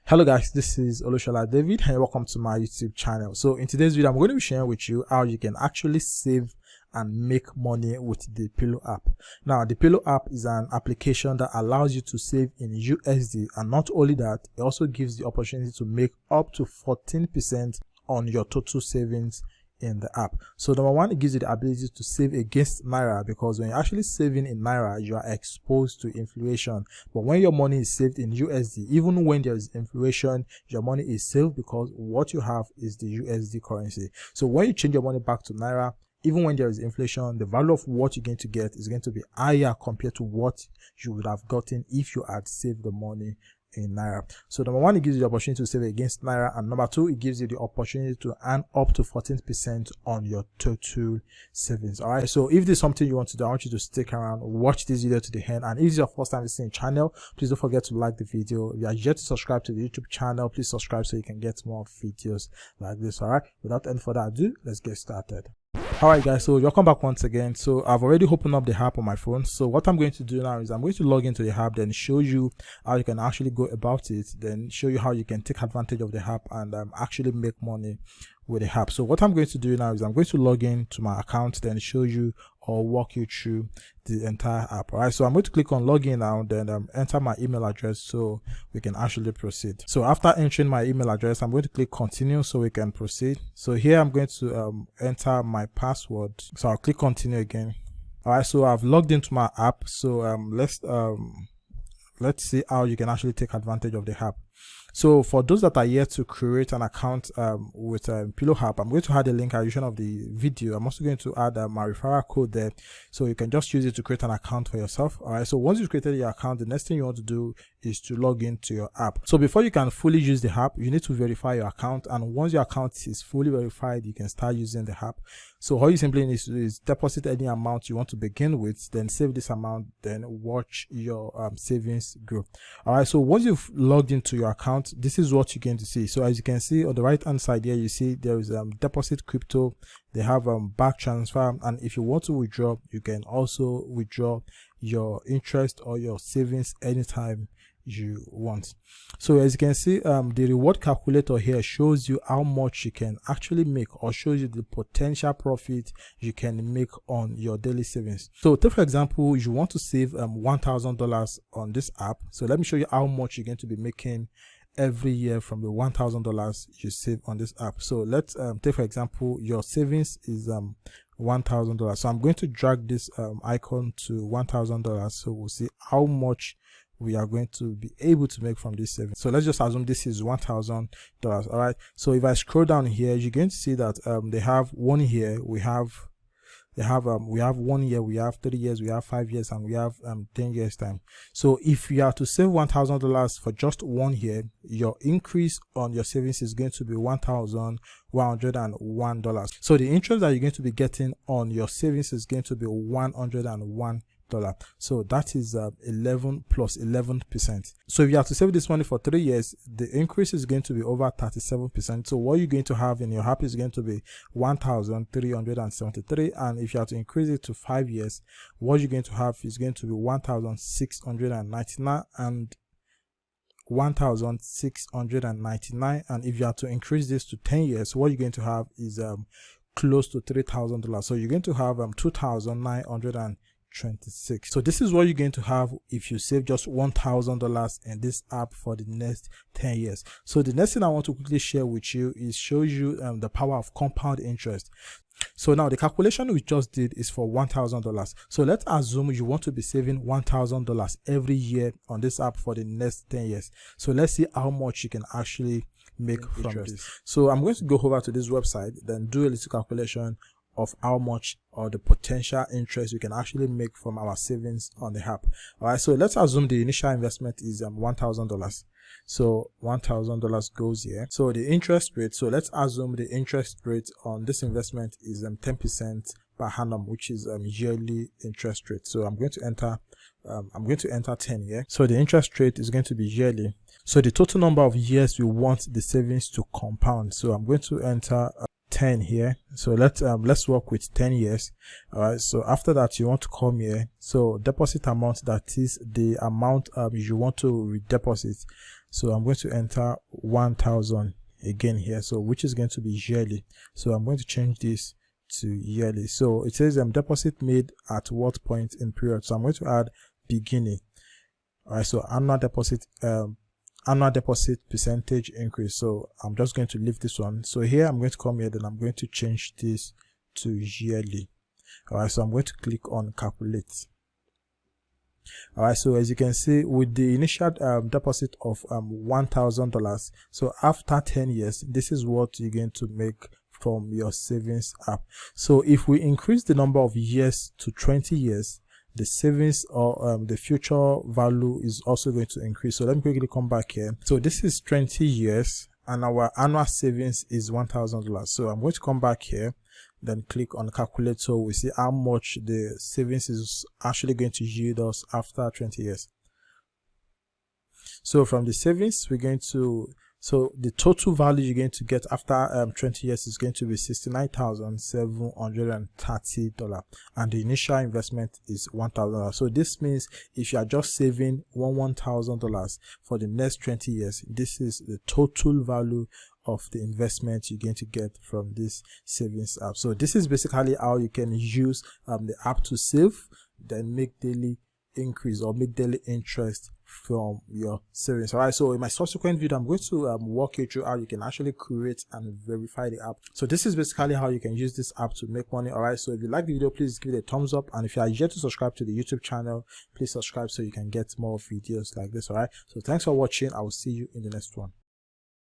Hello guys, this is Olushola David and welcome to my YouTube channel. So in today's video, I'm going to be sharing with you how you can actually save and make money with the Pillow app. Now, the Pillow app is an application that allows you to save in USD, and not only that, it also gives the opportunity to make up to 14% on your total savings in the app. So number one, it gives you the ability to save against Naira, because when you're actually saving in Naira, you are exposed to inflation. But when your money is saved in USD, even when there is inflation, your money is safe because what you have is the USD currency. So when you change your money back to Naira, even when there is inflation, the value of what you're going to get is going to be higher compared to what you would have gotten if you had saved the money in Naira. So number one, it gives you the opportunity to save against Naira, and number two, it gives you the opportunity to earn up to 14% on your total savings. All right, so if this is something you want to do, I want you to stick around, watch this video to the end. And if it's your first time visiting the channel, please don't forget to like the video. If you are yet to subscribe to the YouTube channel, please subscribe so you can get more videos like this. All right, without any further ado, let's get started. Alright guys, so welcome back once again. So I've already opened up the app on my phone. So what I'm going to do now is I'm going to log into the app, then show you how you can actually go about it, then show you how you can take advantage of the app and actually make money with the app. So what I'm going to do now is I'm going to log in to my account, then show you or walk you through the entire app. All right, so I'm going to click on login now, then enter my email address so we can actually proceed. So after entering my email address, I'm going to click continue so we can proceed. So here I'm going to enter my password, so I'll click continue again. All right, so I've logged into my app. So let's see how you can actually take advantage of the app. So for those that are yet to create an account with Pillow app, I'm going to add a link at the end of the video. I'm also going to add my referral code there, so you can just use it to create an account for yourself. All right, so once you've created your account, the next thing you want to do is to log into your app. So before you can fully use the app, you need to verify your account, and once your account is fully verified, you can start using the app. So all you simply need to do is deposit any amount you want to begin with, then save this amount, then watch your savings grow. All right, so once you've logged into your account, this is what you're going to see. So as you can see on the right hand side here, you see there is deposit crypto. They have back transfer, and if you want to withdraw, you can also withdraw your interest or your savings anytime you want. So as you can see, the reward calculator here shows you how much you can actually make, or shows you the potential profit you can make on your daily savings. So take for example, you want to save $1,000 on this app. So let me show you how much you're going to be making every year from the $1,000 you save on this app. So let's take for example, your savings is $1,000. So I'm going to drag this icon to $1,000, so we'll see how much we are going to be able to make from this savings. So let's just assume this is $1,000. All right, so if I scroll down here, you're going to see that they have 1 year, we have 1 year, we have 3 years, we have 5 years, and we have 10 years time. So if you are to save $1,000 for just 1 year, your increase on your savings is going to be $1,101. So the interest that you're going to be getting on your savings is going to be $101. So that is 11 plus 11%. So if you have to save this money for 3 years, the increase is going to be over 37%. So what you're going to have in your app is going to be 1,373, and if you have to increase it to 5 years, what you're going to have is going to be 1,699 and 1,699. And if you have to increase this to 10 years, what you're going to have is close to $3,000. So you're going to have 2,926. So this is what you're going to have if you save just $1,000 in this app for the next 10 years. So the next thing I want to quickly share with you is show you the power of compound interest. So now the calculation we just did is for $1,000. So let's assume you want to be saving $1,000 every year on this app for the next 10 years. So let's see how much you can actually make from this. So I'm going to go over to this website, then do a little calculation of how much or the potential interest we can actually make from our savings on the app. All right, so let's assume the initial investment is $1,000. So $1,000 goes here. So the interest rate, so let's assume the interest rate on this investment is 10% per annum, which is yearly interest rate. So I'm going to enter 10 here. So the interest rate is going to be yearly. So the total number of years we want the savings to compound. So I'm going to enter 10 here. So let's work with 10 years. All right, so after that you want to come here, so deposit amount, that is the amount you want to redeposit. So I'm going to enter 1,000 again here, so which is going to be yearly. So I'm going to change this to yearly. So it says deposit made at what point in period. So I'm going to add beginning. All right, so annual deposit percentage increase. So I'm just going to leave this one. So here I'm going to come here, then I'm going to change this to yearly. All right, so I'm going to click on calculate. All right, so as you can see, with the initial deposit of $1,000, so after 10 years, this is what you're going to make from your savings app. So if we increase the number of years to 20 years, the savings or the future value is also going to increase. So let me quickly come back here. So this is 20 years and our annual savings is $1,000. So I'm going to come back here, then click on calculate, so we see how much the savings is actually going to yield us after 20 years. So from the savings, we're going to, so the total value you're going to get after 20 years is going to be $69,730, and the initial investment is $1,000. So this means if you are just saving $1,000 for the next 20 years, this is the total value of the investment you're going to get from this savings app. So this is basically how you can use the app to save, then make daily increase or make daily interest from your savings. All right, so in my subsequent video, I'm going to walk you through how you can actually create and verify the app. So this is basically how you can use this app to make money. All right, so if you like the video, please give it a thumbs up, and if you are yet to subscribe to the YouTube channel, please subscribe so you can get more videos like this. All right, so thanks for watching. I will see you in the next one.